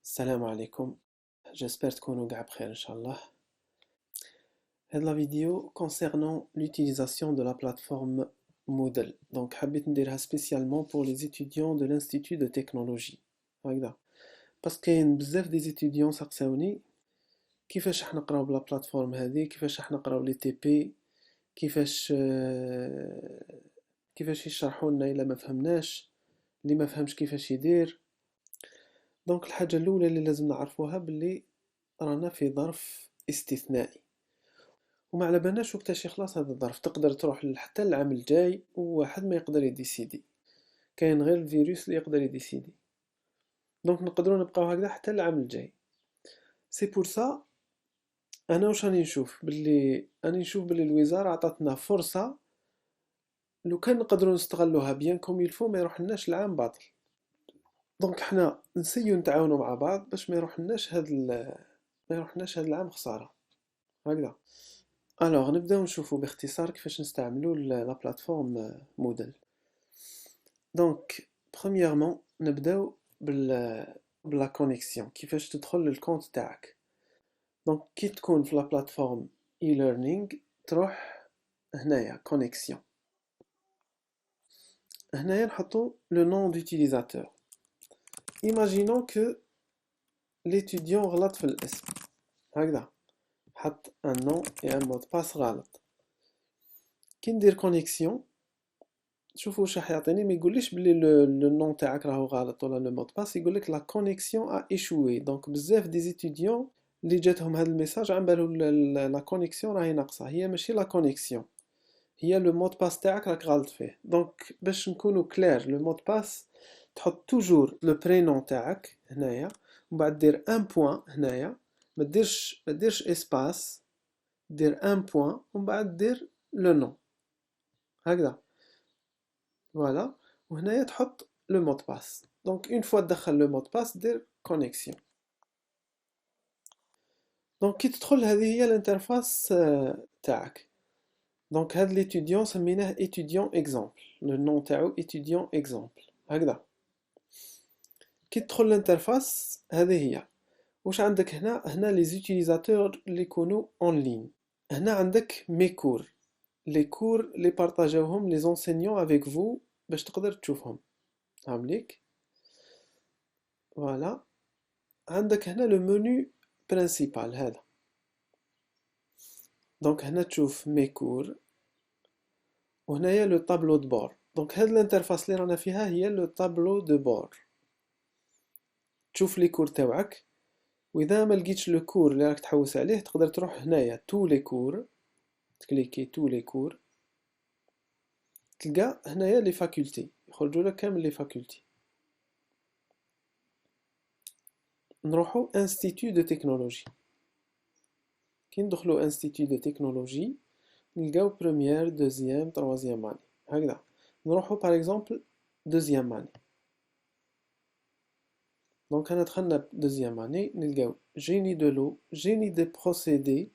Salam alaikum, j'espère تكونوا قاع بخير إن شاء الله. هاد la vidéo concernant l'utilisation de la plateforme Moodle. Donc حبيت نديرها spécialement pour les étudiants de l'Institut de technologie. هكذا. parce كاين بزاف دي étudiants سقساوني كيفاش راح نقراو بلا بلاتفورم هذه، كيفاش راح نقراو لي تي بي، كيفاش يشرحوا لنا الا ما فهمناش، اللي ما فهمش كيفاش يدير. دونك الحاجة الأولى اللي لازم نعرفوها باللي رانا في ظرف استثنائي، وما على بالناش وقتاش يخلص هذا الظرف. تقدر تروح حتى العام الجاي وواحد ما يقدر يديسيدي، كاين غير الفيروس اللي يقدر يديسيدي. دونك نقدروا نبقاو هكذا حتى العام الجاي. سي بور سا انا واش راني نشوف باللي الوزارة عطاتنا فرصة، لو كان نقدروا نستغلوها بيان كوم يلفو ما يروحلناش العام باطل. دونك حنا نسيو نتعاونوا مع بعض باش ما يروحلناش هاد العام خسارة. هكذا. الوغ نبداو نشوفو باختصار كيفاش نستعملو لا بلاتفورم مودل. دونك برومييرمون نبداو بلا كونيكسيون، كيفاش تدخل للكونت تاعك. دونك كي تكون في لا بلاتفورم اي ليرنينغ تروح هنايا كونيكسيون، هنايا نحطو لو نون دوتيليزاتور. ايماجينون كو ليتوديون غلط في الاسم، هكذا حط ان نون اي ان مود باس غلط. كي ندير كونيكسيون شوفوا واش راح يعطيني، ما يقوليش بلي لو نون تاعك راهو غلط ولا لو مود باس، يقول لك لا كونيكسيون ا ايشوي. دونك بزاف دي زيتيديون اللي جاتهم هذا الميساج عم بالو لا كونيكسيون راهي ناقصه. هي ماشي لا كونيكسيون، هي لو مود باس تاعك راك غلط فيه. دونك باش نكونوا كلير، لو مود باس تحط توجور لو برينون تاعك هنايا، ومن بعد دير ان بوين هنايا، ما ديرش اسباس، دير ان بوين ومن بعد دير لو نون هكذا. فوالا، وهنايا تحط لو مود باس. دونك اون فوا تدخل لو مود باس دير كونيكسيون. دونك كي تدخل هذه هي الانترفاس تاعك. دونك هاد ليتوديون سميناه étudiant اكزامبل، لو نون تاعو étudiant اكزامبل هكذا. كي تدخل الانترفاس هذه هي واش عندك هنا لي زوتيليزاتور اللي يكونوا اون لين. هنا عندك مي كور، لي كور اللي بارطاجاوهم لي زونسينيون افيك فو باش تقدر تشوفهم. هامليك فوالا. عندك هنا لو منو برينسيبال هذا. دونك هنا تشوف مي كور، وهنايا لو طابلو دو بور. دونك هاد الانترفاس اللي رانا فيها هي لو طابلو دو بور. تشوف لي كور تاوعك، واذا ما لقيتش لو كور اللي راك تحوس عليه تقدر تروح هنايا تو لي كور، تكليكي تو لي كور، تلقى هنايا لي فاكولتي يخرجوا لك كامل لي فاكولتي. نروحو انستيتو دو تكنولوجي. كي ندخلو انستيتو دو تكنولوجي نلقاو بروميير دوزيام تروازيام اني هكذا. نروحو باغ اكزومبل دوزيام اني. دونك هنا دخلنا دوزيام اني، نلقاو جيني دو لو، جيني دي بروسيدي،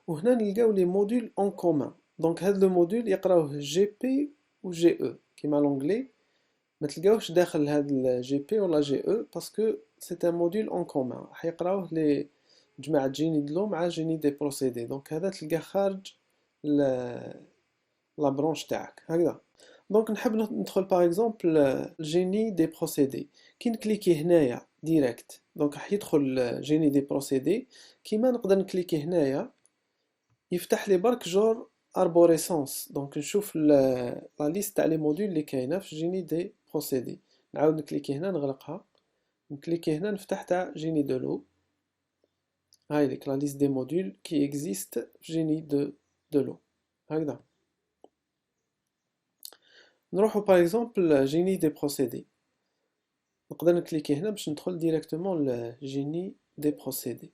وهنا نلقاو لي موديل اون كومان. دونك هاد لو موديل يقراوه جي بي و جي او كيما لونجلي، ما تلقاوش داخل هاد الجي بي ولا جي او باسكو سي ان موديل اون كومان، راح يقراوه لي جماعة جيني دلو مع جيني دي بروسيدي. دونك هذا تلقاه خارج لا برونش تاعك هكذا. دونك نحب ندخل باغ اكزومبل جيني دي بروسيدي. كي نكليكي هنايا ديريكت دونك راح يدخل جيني دي بروسيدي. كيما نقدر نكليكي هنايا يفتح لي برك جور اربوريسونس. دونك نشوف لا ليست تاع لي موديل اللي كاينه في جيني دي بروسيدي. نعاود نكليكي هنا نغلقها، نكليكي هنا نفتح تاع جيني دو لو. هاي ليك لا ليست دي موديل كي اكزيست في جيني دو لو هكذا. نروحو باغ اكزومبل جيني دي بروسيدي. نقدر نكليكي هنا باش ندخل ديريكتومون لجيني دي بروسيدي.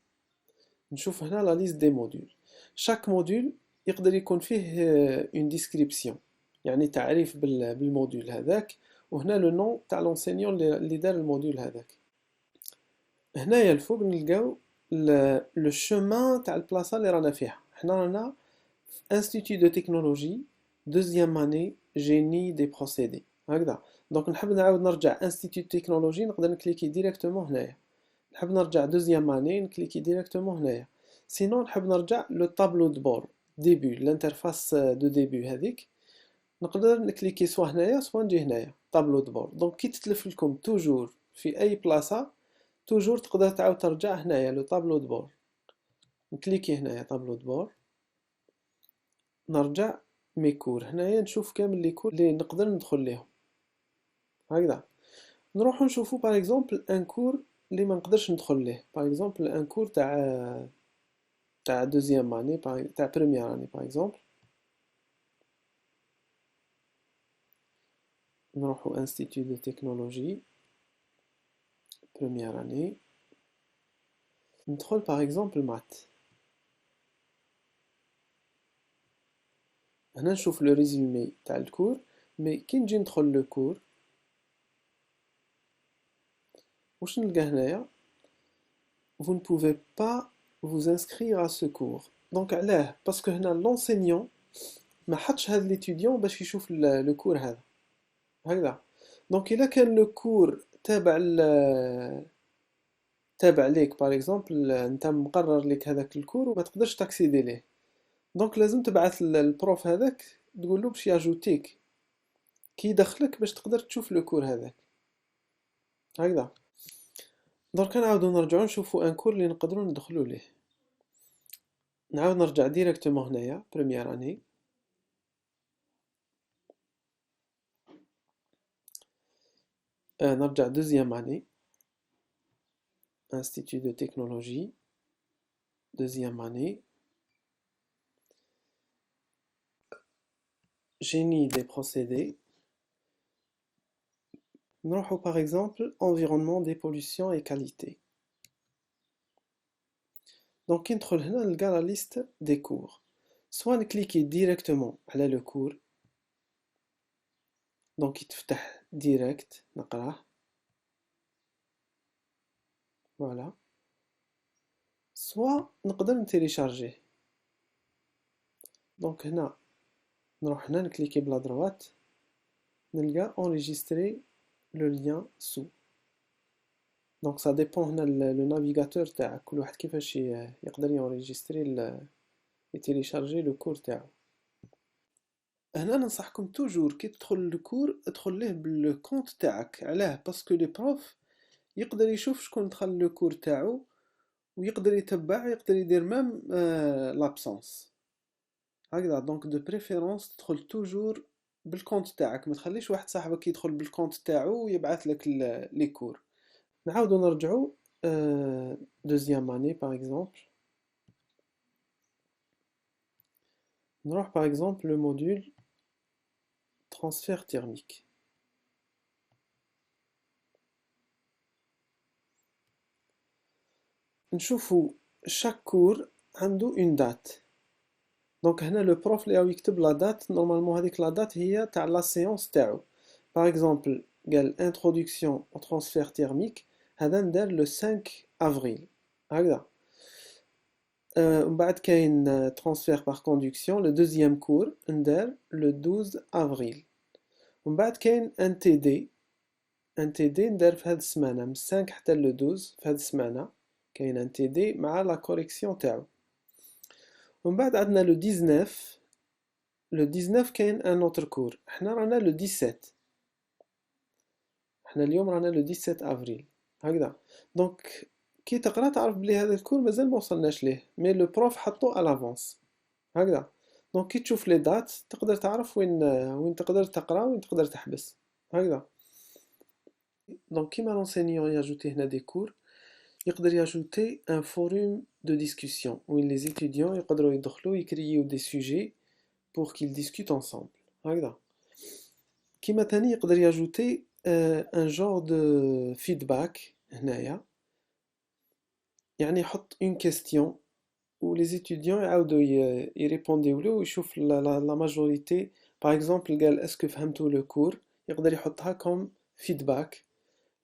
نشوف هنا لا ليست دي موديل. شاك موديل يقدر يكون فيه اون ديسكريبسيون، يعني تعريف بالموديل هذاك، وهنا لو نون تاع لونسينيون اللي دار الموديل هذاك. هنايا الفوق نلقاو لو شومان تاع البلاصه اللي رانا فيها. حنا رانا انستيتو دو تكنولوجي دوزيام اني جيني دي بروسيدي هكذا. دونك نحب نعاود نرجع انستيتو تكنولوجي، نقدر نكليكي ديريكتومون هنايا. نحب نرجع دوزيام اني نكليكي ديريكتومون هنايا. سينون نحب نرجع لو طابلو دو بور ديبي الانترفاس دو ديبي هذيك، نقدر نكليكي سوا هنايا سوا نجي هنايا طابلو دو بور. دونك كي تتلف لكم توجور في اي بلاصه توجور تقدر تعاود ترجع هنايا لو طابلو دو بور. نكليكي هنايا طابلو دو بور، نرجع مي كور هنايا نشوف كامل لي كور اللي نقدر ندخل ليهم هكذا. نروحو نشوفو باغ اكزومبل ان كور اللي ما نقدرش ندخل ليه، باغ اكزومبل ان كور تاع دوزيام اني تاع بروميير اني باغ اكزومبل. نروحو انستيتو دو تكنولوجي بروميير اني، ندخل باغ اكزومبل مات. هنا نشوف لو ريزومي تاع الكور، مي كي نجي ندخل لو كور واش نلقى هنايا؟ vous ne pouvez pas vous inscrire à ce cours. دونك علاه؟ باسكو هنا لونسينيون ما حطش هذا ليتيديون باش يشوف لو كور هذا هكذا. دونك الا كان لو كور تابع ليك باغ اكزومبل، انت مقرر ليك هذاك الكور وما تقدرش تاكسيدي ليه، دونك لازم تبعث البروف هذاك تقول له باش ياجوتيك كي يدخلك باش تقدر تشوف لو كور هذاك هكذا. درك نعاودو نرجعو نشوفو ان كور اللي نقدرو ندخلو ليه. نعاود نرجع ديريكتومون هنايا بروميير اني، نرجع دوزيام اني انستيتو دو تكنولوجي دوزيام اني génie des procédés. نروحو par exemple environnement des pollutions et qualité. Donc كي ندخل هنا نلقى لا ليست دي كور، سوا نكليكي ديريكتومون على لو كور دونك يتفتح ديريكت نقراه فوالا، سوا نقدر نتيليشارجيه. دونك هنا نروح هنا نكليكي بلا دروات نلقى enregistrer le lien sous. دونك ça dépend هنا لو نافيغاتور تاعك كل واحد كيفاش يقدر ينريجستري يتيليشارجي لو كور تاعو. هنا ننصحكم توجور كي تدخل للكور ادخل ليه بالكونت تاعك، علاه؟ باسكو لي بروف يقدر يشوف شكون دخل لو كور تاعو ويقدر يتبع، يقدر يدير ميم لابسونس هكذا. دونك دو بريفيرونس تدخل توجور بالكونت تاعك، ما تخليش واحد صاحبك يدخل بالكونت تاعو ويبعث لك لي كور. نعاودو نرجعو دوزيام اني باغ اكزومبل، نروح باغ اكزومبل لو موديول transfert thermique. نشوفو chaque cours عنده une date. دونك هنا لو بروف اللي راهو يكتب لا دات، نورمالمون هذيك لا دات هي تاع لا سيونس تاعو. باغ اكزومبل قال انتروداكسيون او ترانسفير تيرميك، هذا ندار لو 5 افريل هكذا. ومن بعد كاين ترانسفير باغ كوندكسيون لو دوزيام كور ندار لو 12 افريل. ومن بعد كاين ان تي دي، ان تي دي ندار في هاد السمانه من 5 حتى لو 12 في هاد السمانه كاين ان تي دي مع لا كوريكسيون تاعو. ومن بعد عندنا لو 19، لو 19 كاين ان اوتر كور، حنا رانا لو 17، حنا اليوم رانا لو 17 افريل هكذا. دونك كي تقرا تعرف بلي هذا الكور مازال ما وصلناش ليه، مي لو بروف حطو على لافونس هكذا. دونك كي تشوف لي دات تقدر تعرف وين تقدر تقرا وين تقدر تحبس هكذا. دونك كيما لونسينيون ياجوتي هنا دي كور، يقدر ياجوتي ان فوروم دو ديسكوسيون وين لي étudiants يقدروا يدخلوا يكرييو دي سوجي pour qu'ils discutent ensemble هكذا. كيما تاني يقدر ياجوتي ان جور دو فيدباك هنايا، يعني يحط اون كيستيون و لي étudiants يعاودوا يريبونديو له ويشوف لا ماجوريتي. باغ اكزومبل قال اسكو فهمتوا لو كور، يقدر يحطها كوم فيدباك.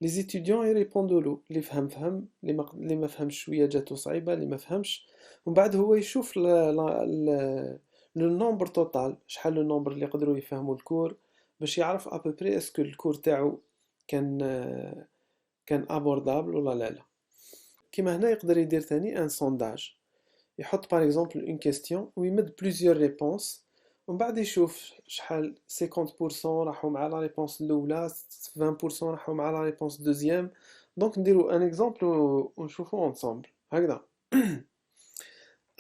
لي étudiants يريبوندو له، اللي فهم فهم، اللي ما فهمش شويه جاتو صعيبه، اللي ما فهمش. ومن بعد هو يشوف لو نومبر توتال، شحال لو نومبر اللي يقدروا يفهموا الكور، باش يعرف ابوبري اسكو الكور تاعو كان ابوردابل ولا لا. كيما هنا يقدر يدير ثاني ان سونداج، يحط باغ اكزومبل اون كيستيون ويمد بليزيور ريبونس، ومن بعد يشوف شحال 50% راحوا مع لا ريبونس الاولى، 20% راحوا مع لا ريبونس دوزيام. دونك نديرو ان اكزومبل ونشوفو انصامبل هكذا.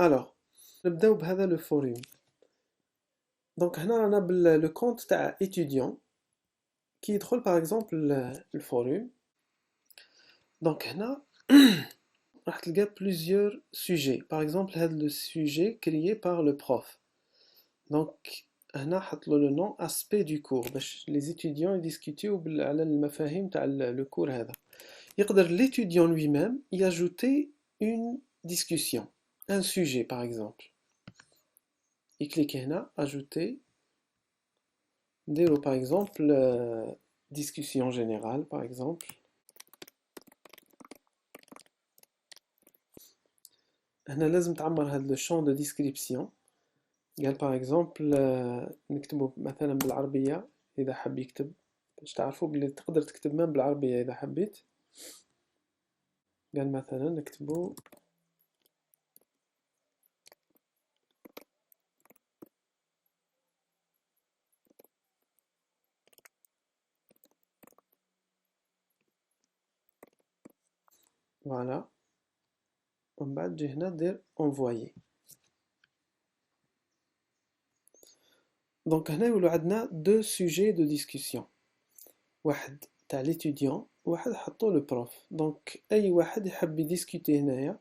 الوغ نبداو بهذا لو فوريوم. دونك هنا رانا باللو كونت تاع étudiant كي يدخل باغ اكزومبل الفوريوم. دونك هنا راح تلقى plusieurs sujets. Par exemple, هذا le sujet créé par le prof. Donc هنا حط له le nom aspect du cours باش les étudiants يدiscutيو على المفاهيم تاع le cours هذا. يقدر l'étudiant lui-même y ajouter une discussion, un sujet par exemple. يكليك هنا ajouter, نديرو par exemple discussion générale par exemple. هنا لازم تعمر هذا le champ de description. قال باغ اكزومبل نكتبو مثلا بالعربية إذا حب يكتب، باش تعرفوا بلي تقدر تكتب مام بالعربية إذا حبيت. قال مثلا نكتبو فوالا، ومن بعد تجي هنا دير انفوايي. دونك هنا يولو عندنا دو سوجي دو ديسكسيون، واحد تاع ليتيديون وواحد حطو لو بروف. دونك أي واحد يحب يديسكوتي هنايا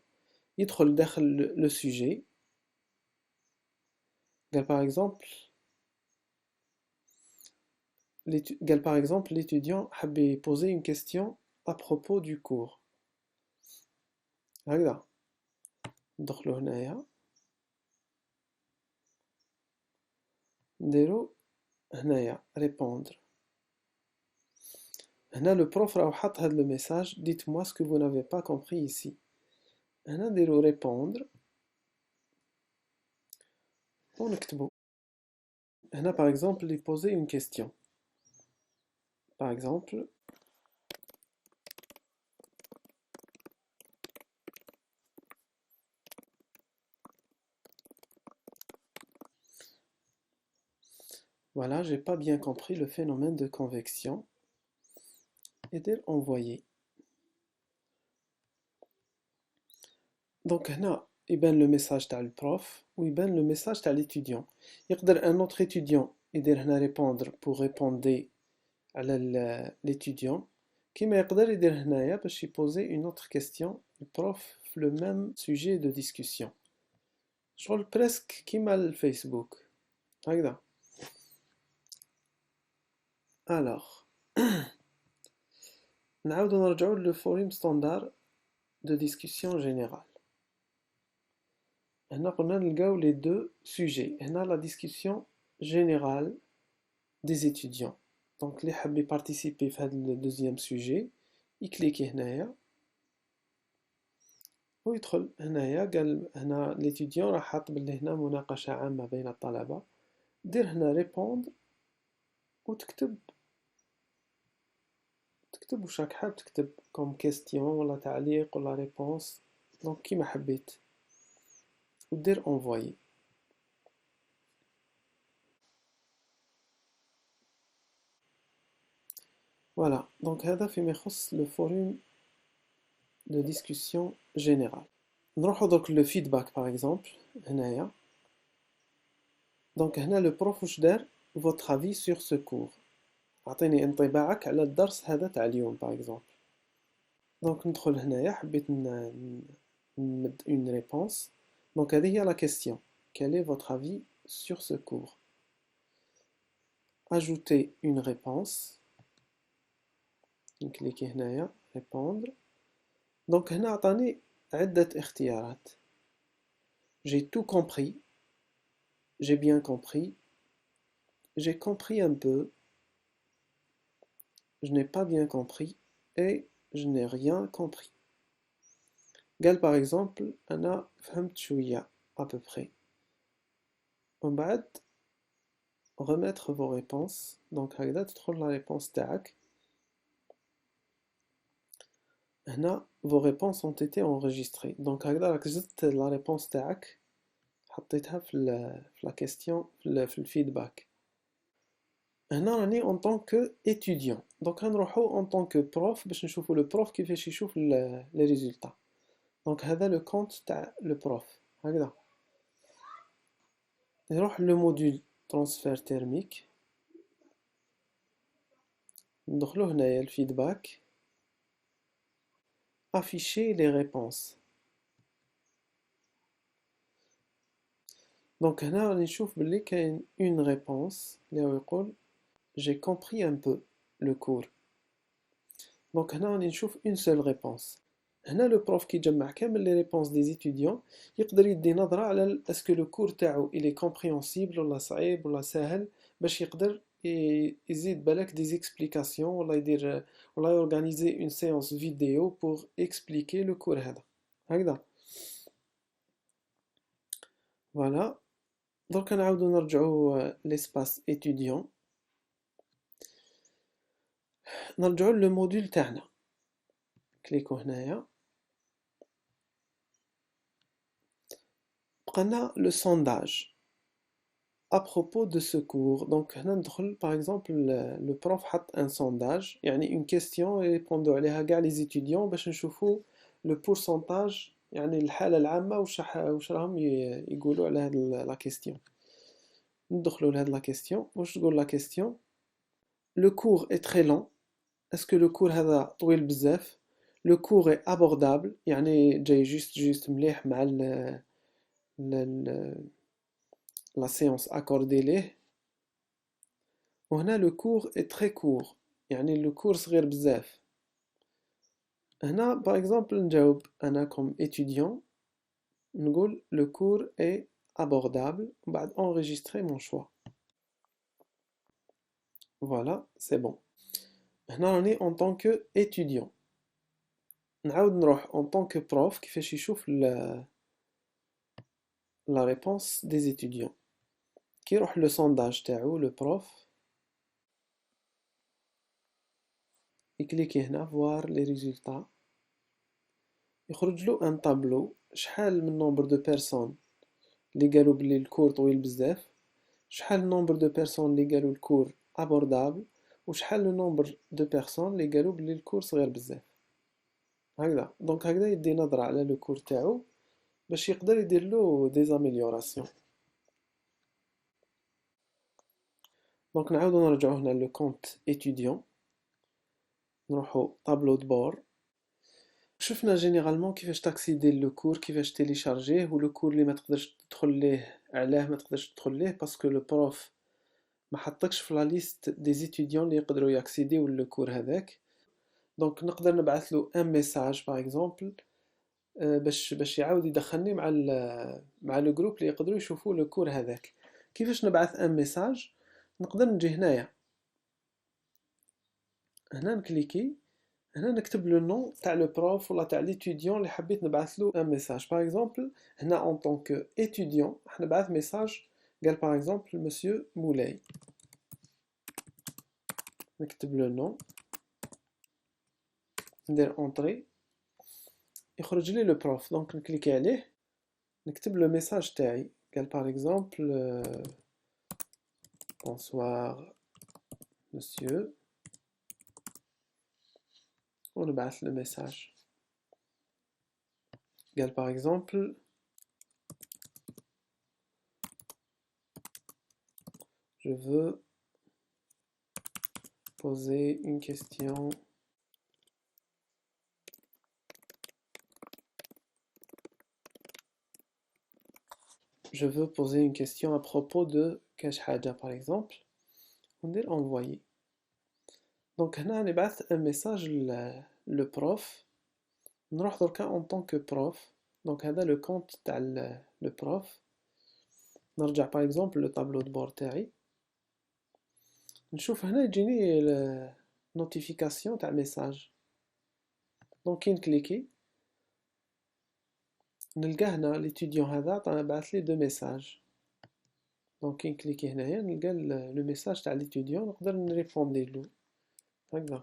يدخل داخل لو سوجي. قال باغ اكزومبل l'étudiant حب يبوزي une question à propos du cours. هكذا ندخلو هنايا نديرو هنايا répondre. هنا لو بروف راهو حط هاد لو ميساج dites-moi ce que vous n'avez pas compris ici. هنا نديرو répondre ونكتبو هنا par exemple lui poser une question. Par exemple voilà, j'ai pas bien compris le phénomène de convection. Et dire envoyer. Donc هنا يبان le message تاع البروف ويبان le message تاع l'étudiant. يقدر un autre étudiant يدير هنا répondre pour répondre على l'étudiant، كيما يقدر يدير هنايا باش يبوزي une autre question البروف في le même sujet de discussion. شغل presque كيما الفيسبوك هكذا. alors نعاودو نرجعو لو فوريم ستاندار de discussion générale. هنا قلنا نلقاو les deux sujets. هنا la discussion générale des étudiants. Donc اللي حاب يبارتيسيبي في هذا le deuxième sujet يكليكي هنايا ويدخل هنايا. قال هنا l'étudiant راح حاط بلي هنا مناقشة عامة بين الطلبة. دير هنا répondre وتكتب واش راك حاب تكتب كوم كيستيون ولا تعليق ولا ريبونس، دونك كيما حبيت، ودير انفوايي. فوالا دونك هذا فيما يخص لو فوريم دو ديسكسيون جينيرال. نروحو درك لو فيدباك باغ اكزومبل هنايا. دونك هنا لو بروف واش دار فوتر افي سور سو كور، عطيني انطباعك على الدرس هذا تاع اليوم باغ اكزومبل. دونك ندخل هنايا حبيت نمد اون ريبونس. دونك هذه هي لا كيستيون quel est votre avis sur ce cours. ajouter une réponse. نكليكي هنايا répondre. دونك هنا عطاني عدة اختيارات. j'ai tout compris, j'ai bien compris, j'ai compris un peu, je n'ai pas bien compris et je n'ai rien compris. قال par exemple أنا فهمت شوية à peu près. ومن بعد remettre vos réponses. donc هكذا تدخل la réponse تاعك. هنا vos réponses ont été enregistrées. Donc هكذا راك زدت la réponse تاعك حطيتها في la question في الفيدباك. هنا راني en tant que étudiant. Donc غنروحو en tant que prof باش نشوفو le prof كيفاش يشوف les résultats. Donc هذا le compte تاع le prof. هكذا. نروح le module transfert thermique. ندخلو هنايا الفيدباك. Afficher les réponses. Donc هنا راني نشوف بلي كاين une réponse اللي هو يقول j'ai compris un peu le cours. Donc هنا راني نشوف une seule réponse. هنا لو بروف كيجمع كامل لي ريبونس دي étudiants يقدر يدي نظرة على اسكو لو كور تاعو il est compréhensible ولا صعيب ولا ساهل باش يقدر يزيد بالك دي explications ولا يدير ولا يورغانيزي une séance vidéo pour expliquer le cours هذا. هكذا. فوالا. درك نعاودو نرجعو ليسباس étudiant. نرجعو لو موديل تاعنا. كليكو هنايا. بقنا لو sondage à propos de ce cours. Donc هنا ندخل par exemple le prof حط un sondage يعني une question يريبوندو عليها كاع les étudiants باش نشوفو le pourcentage يعني الحالة العامة واش راهم يقولوا على هاد la question. ندخلو لهاد la question. واش تقول la question? Le cours est très long. Est-ce que le cours هذا طويل بزاف؟ Le cours est abordable يعني جاي juste مليح مع la séance accordée ليه. وهنا le cours est très court يعني le cours صغير بزاف. هنا par exemple نجاوب أنا comme étudiant نقول le cours est abordable وبعد enregistrer mon choix. Voilà, c'est bon. هنا راني en tant que étudiant. نعاود نروح en tant que prof كيفاش يشوف la réponse des étudiants. كي يروح le sondage تاعو le prof يكليكي هنا voir les résultats. يخرج له ان طابلو شحال من نومبر دو بيرسون اللي قالوا بلي الكور طويل بزاف، شحال نومبر دو بيرسون اللي قالوا الكور ابوردابل، وشحال لو نومبر دو بيرسون اللي قالوا بلي الكور صغير بزاف. هكذا دونك هكذا يدي نظرة على لو كور تاعو باش يقدر يدير له دي زاميليوراسيون. دونك نعاودو نرجعو هنا لو كونت étudiant، نروحو طابلو دو بور. شفنا جينيرالمون كيفاش تاكسيدي لو كور، كيفاش تيليشارجيه، ولو كور اللي ما تقدرش تدخل ليه علاه ما تقدرش تدخل ليه باسكو لو بروف ما حطكش في لا ليست دي زيتيديون اللي يقدروا ياكسيديو لو كور هذاك. دونك نقدر نبعث له ان ميساج باغ اكزومبل باش يعاود يدخلني مع لو جروب اللي يقدروا يشوفوا لو كور هذاك. كيفاش نبعث ان ميساج؟ نقدر نجي هنايا، هنا نكليكي، هنا نكتب لو نون تاع لو بروف ولا تاع ليتيديون اللي حبيت نبعث له ان ميساج. باغ اكزومبل هنا اون طونك étudiant راح نبعث ميساج قال باغ اكزومبل مسيو مولاي، نكتب لو نون، ندير اونطري، يخرج لي لو بروف. دونك نكليكي عليه، نكتب لو ميساج تاعي قال باغ اكزومبل bonsoir monsieur، ونبعث le message. قال par exemple je veux poser une question à propos de كاش حاجة par exemple، وندير envoyer. donc هنا نبعث un message le prof. نروح دركا en tant que prof. donc هذا le compte تاع le prof. نرجع par exemple le tableau de bord تاعي، نشوف هنا يجيني notification تاع message. donc كي نكليكي نلقى هنا ليتيديون هذا بعث لي دو ميساج. دونك كي نكليكي هنايا نلقى لو ميساج تاع ليتيديون، نقدر نريبوندي له هكذا.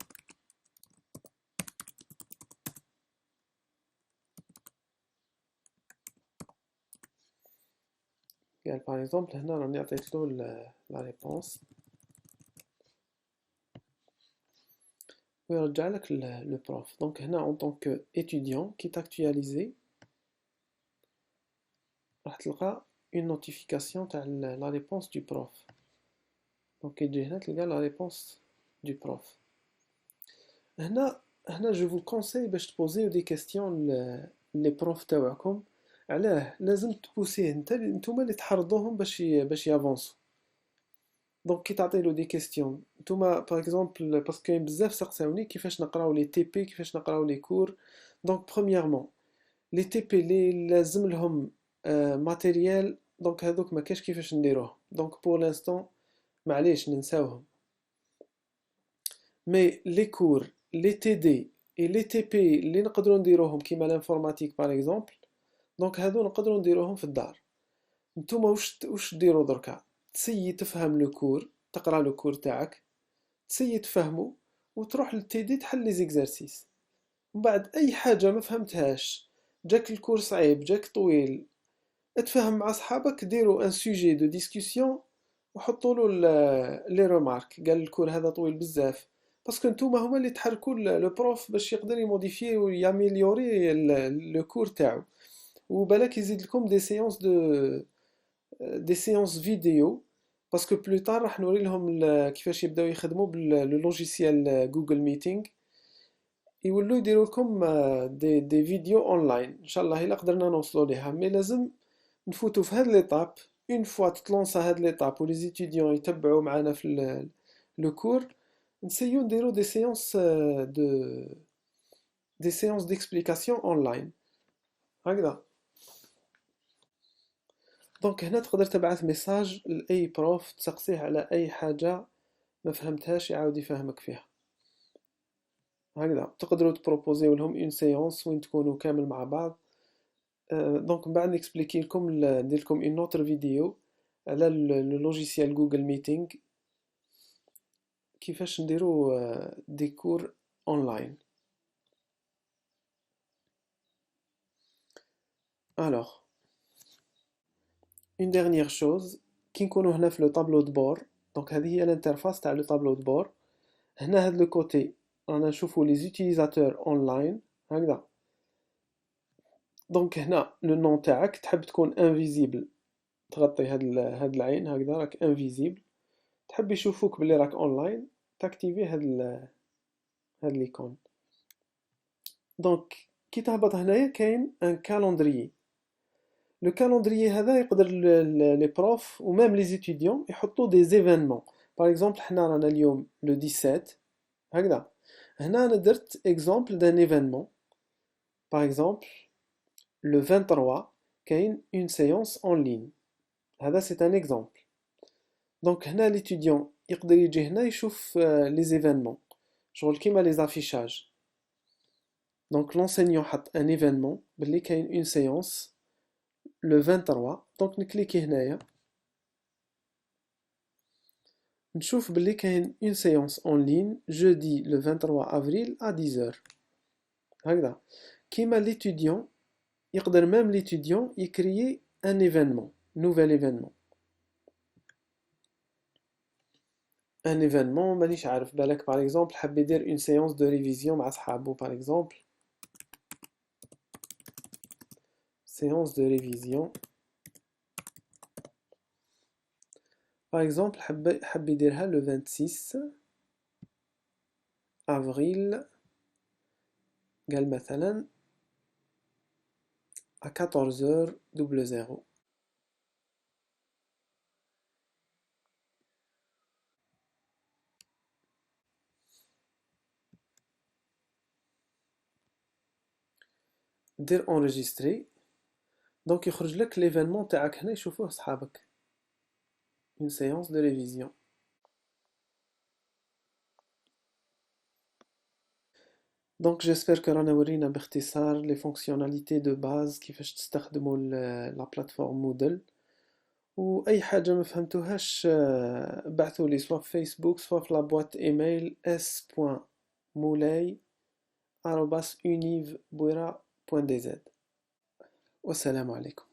قال par exemple هنا راني عطيت له la réponse ويرجع لك le prof. Donc هنا en tant que étudiant qui est actualisé راح تلقى une notification تاع la réponse du prof. Donc يجي هنا تلقى la réponse du prof. هنا je vous conseille باش تبوزيو دي كيستيون لي بروف تاعكم. علاه لازم تبوسيه نتوما اللي تحرضوهم باش يافونسو. دونك كي تعطيلو دي كيستيون نتوما باغ اكزومبل باسكو كاين بزاف سقساوني كيفاش نقراو لي تي بي كيفاش نقراو لي كور. دونك برومييرمون لي تي بي لي لازم لهم ماتيريال دونك هذوك ما كاش كيفاش نديروه. دونك بور لانستون معليش ننساوهم. مي لي كور لي تي دي اي لي تي بي اللي نقدروا نديروهم كيما الانفورماتيك باغ اكزومبل دونك هادو نقدروا نديروهم في الدار. نتوما واش ديروا دركا تسيي تفهم لو كور تقرا لو كور تاعك تسيي تفهمو وتروح للتي دي تحل لي زيكزارسيس. ومن بعد اي حاجه ما فهمتهاش جاك الكور صعيب جاك طويل اتفهم مع صحابك ديروا ان سوجي دو ديسكوسيون وحطوا له لي رومارك. قال الكور هذا طويل بزاف باسكو نتوما هما اللي تحركوا لو بروف باش يقدر يموديفي وياميليوري لو كور تاعو. وبالك يزيد لكم دي سيونس فيديو باسكو بلو طار راح نوري لهم كيفاش يبداو يخدموا باللوجيسيال جوجل ميتينغ. يولوا يديروا لكم دي فيديو اونلاين ان شاء الله الا قدرنا نوصلوا ليها. مي لازم نفوتوا في هاد ليطاب اون فوا تطلونسا هاد ليطاب ولي زيتيديون يتبعوا معنا في لو كور نسيو نديرو دي سيونس ديكسبليكاسيون اونلاين هكذا. دونك هنا تقدر تبعث ميساج لاي بروف تسقسيه على اي حاجه ما فهمتهاش يعاود يفهمك فيها هكذا. تقدروا تبروبوزيو لهم اون سيونس وين تكونوا كامل مع بعض. دونك من بعد نكسبليكي لكم ندير لكم اون اوتر فيديو على لو لوجيسيال جوجل ميتينغ كيفاش نديرو دي كور اونلاين. الوغ اون ديرنيير شوز كي نكونوا هنا في لو طابلو دو بور دونك هذه هي الانترفاس تاع لو طابلو دو بور. هنا هاد لو كوتي رانا نشوفوا لي زوتيليزاتور اونلاين هكذا. دونك هنا لو نون تاعك تحب تكون انفيزيبل تغطي هاد العين هكذا راك انفيزيبل. تحب يشوفوك بلي راك اونلاين تاكتيفي هاد ليكون. دونك كي تهبط هنايا كاين ان كالندريي. لو كالندريي هذا يقدر لي بروف وميم لي زيتيديون يحطوا دي زيفينمون. باغ اكزومبل حنا رانا اليوم لو 17 هكذا. هنا انا درت اكزومبل دان ايفينمون باغ اكزومبل لو 23 كاين اون سيونس اون لين. هذا سي ان اكزومبل. دونك هنا ليتيديون يقدر يجي هنا يشوف لي زيفينمون شغل كيما لي زافيشاج. دونك لونسينيون حط ان ايفينمون بلي كاين اون سيونس le 23 دونك نكليكي هنايا نشوف بلي كاين اون سيونس اون لين jeudi le 23 avril à 10h هكذا. كيما ليتيديون يقدر ميم ليتيديون يكريي ان ايفينمون نوفيل ايفينمون. ان ايفينمون مانيش عارف بالك باغ اكزومبل حاب يدير اون سيونس دو ريفيزيون مع صحابو باغ اكزومبل séance de révision. Par exemple, حب يديرها le 26 avril قال مثلا à 14h00. دير enregistrer دونك يخرج لك ليفينمون تاعك هنا يشوفوه صحابك une séance de révision. دونك j'espère que رانا ورينا باختصار les fonctionnalités de base كيفاش تستخدموا la plateforme Moodle. واي حاجه ما فهمتوهاش بعثوا لي سواء في فيسبوك سواء في لابواط ايميل s.moulay@univ.dz. والسلام عليكم.